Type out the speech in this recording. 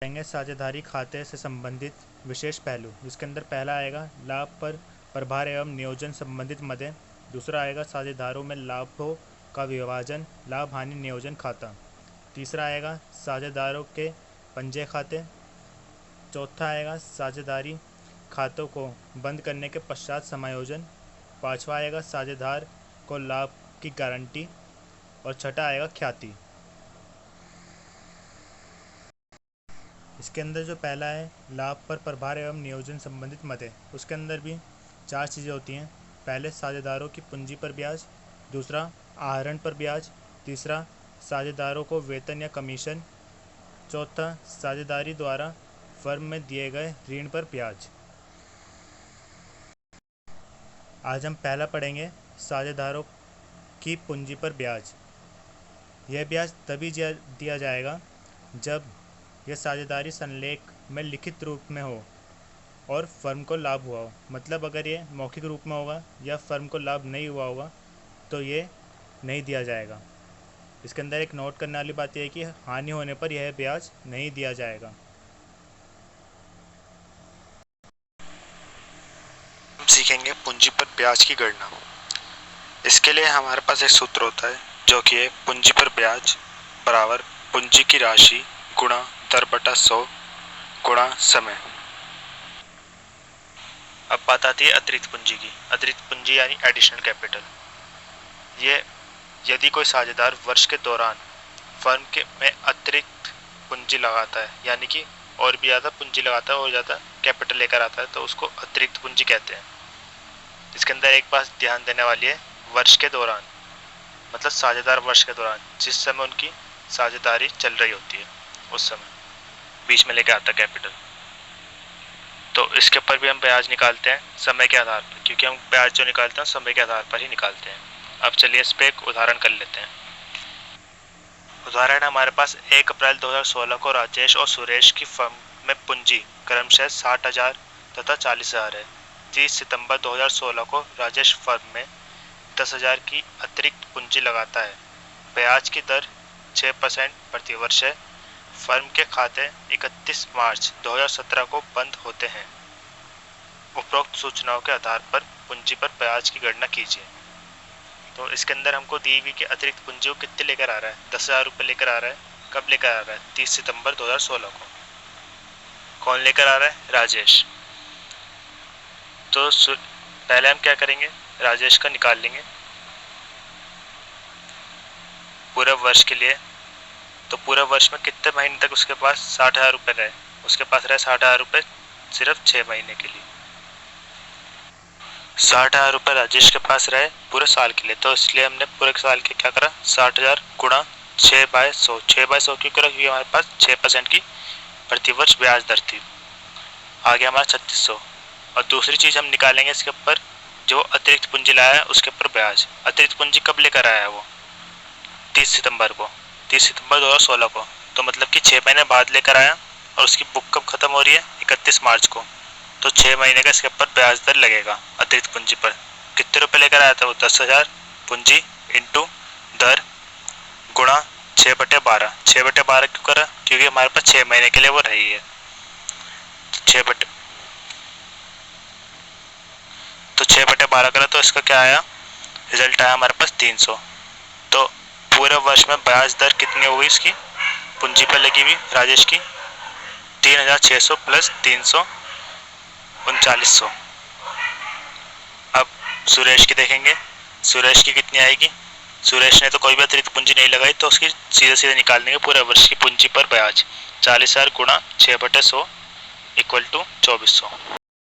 देंगे साझेदारी खाते से संबंधित विशेष पहलू, जिसके अंदर पहला आएगा लाभ पर प्रभार एवं नियोजन संबंधित मदें। दूसरा आएगा साझेदारों में लाभों का विभाजन, लाभ हानि नियोजन खाता। तीसरा आएगा साझेदारों के पंजे खाते। चौथा आएगा साझेदारी खातों को बंद करने के पश्चात समायोजन। पांचवा आएगा साझेदार को लाभ की गारंटी। और छठा आएगा ख्याति। इसके अंदर जो पहला है लाभ पर प्रभार एवं नियोजन संबंधित मदें, उसके अंदर भी चार चीज़ें होती हैं। पहले साझेदारों की पूंजी पर ब्याज, दूसरा आहरण पर ब्याज, तीसरा साझेदारों को वेतन या कमीशन, चौथा साझेदारी द्वारा फर्म में दिए गए ऋण पर ब्याज। आज हम पहला पढ़ेंगे साझेदारों की पूंजी पर ब्याज। यह ब्याज तभी दिया जाएगा जब यह साझेदारी संलेख में लिखित रूप में हो और फर्म को लाभ हुआ हो। मतलब अगर ये मौखिक रूप में होगा या फर्म को लाभ नहीं हुआ होगा तो ये नहीं दिया जाएगा। इसके अंदर एक नोट करने वाली बात यह है कि हानि होने पर यह ब्याज नहीं दिया जाएगा। हम सीखेंगे पूंजी पर ब्याज की गणना। इसके लिए हमारे पास एक सूत्र होता है जो कि है पूंजी पर ब्याज बराबर पूंजी की राशि गुणा दर बटा 100 गुणा समय। अब बात आती है अतिरिक्त पूंजी की। अतिरिक्त पूंजी यानी एडिशनल कैपिटल। ये यदि कोई साझेदार वर्ष के दौरान फर्म के में अतिरिक्त पूंजी लगाता है, यानी कि और भी ज़्यादा पूंजी लगाता है और ज़्यादा कैपिटल लेकर आता है, तो उसको अतिरिक्त पूंजी कहते हैं। इसके अंदर एक बात ध्यान देने वाली है, वर्ष के दौरान मतलब साझेदार वर्ष के दौरान जिस समय उनकी साझेदारी चल रही होती है उस समय बीच में लेकर आता कैपिटल। तो इसके ऊपर भी हम ब्याज निकालते हैं समय के आधार पर, क्योंकि हम ब्याज जो निकालते हैं समय के आधार पर ही निकालते हैं। अब चलिए इस पर एक उदाहरण कर लेते हैं। उदाहरण हमारे पास 1 अप्रैल 2016 को राजेश और सुरेश की फर्म में पूंजी क्रमशः 60,000 तथा 40,000 है। 30 सितंबर 2016 को राजेश फर्म में 10,000 की अतिरिक्त पूंजी लगाता है। ब्याज की दर 6% प्रतिवर्ष है। फर्म के खाते 31 मार्च 2017 को बंद होते हैं। उपरोक्त सूचनाओं के आधार पर पूंजी पर ब्याज की गणना कीजिए। तो इसके अंदर हमको दी हुई कि अतिरिक्त पूंजी को कितने लेकर आ रहा है, 10,000 रुपये लेकर आ रहा है। कब लेकर आ रहा है? 30 सितंबर 2016 को। कौन लेकर आ रहा है? राजेश। तो पहले हम क्या करेंगे, राजेश का निकाल लेंगे पूरे वर्ष के लिए। तो पूरे वर्ष में कितने महीने तक उसके पास 60,000 रुपये रहे? उसके पास रहे 60,000 रुपये सिर्फ 6 महीने के लिए। 60,000 रुपये राजेश के पास रहे पूरे साल के लिए, तो इसलिए हमने पूरे साल के क्या करा, 60,000 गुणा 6/100। 6/100 क्यों करा? क्योंकि हमारे पास 6% की प्रतिवर्ष ब्याज दर थी। आगे हमारा 3600। और दूसरी चीज़ हम निकालेंगे इसके ऊपर, जो अतिरिक्त पूंजी लाया है उसके ऊपर ब्याज। अतिरिक्त पूंजी कब लेकर आया है वो? 30 सितंबर को, 30 सितंबर 2016 को। तो मतलब कि 6 महीने बाद लेकर आया और उसकी बुक कब खत्म हो रही है? 31 मार्च को। तो 6 महीने का इसके ऊपर ब्याज दर लगेगा अतिरिक्त पूंजी पर। कितने रुपए लेकर आया था वो? 10,000 पूंजी इंटू दर गुणा 6/12। 6/12 क्यों करा? क्योंकि हमारे पास 6 महीने के लिए वो रही है। तो 6/12 करा तो इसका क्या आया? रिजल्ट आया हमारे पास 300। तो पूरे वर्ष में ब्याज दर कितनी हो गई इसकी पूंजी पर लगी हुई राजेश की? 3,600 प्लस 300 3900। अब सुरेश की देखेंगे, सुरेश की कितनी आएगी? सुरेश ने तो कोई भी अतिरिक्त पूंजी नहीं लगाई, तो उसकी सीधे सीधे निकाल देंगे पूरे वर्ष की पूंजी पर ब्याज। 40,000 गुणा 6/100 इक्वल टू 2400।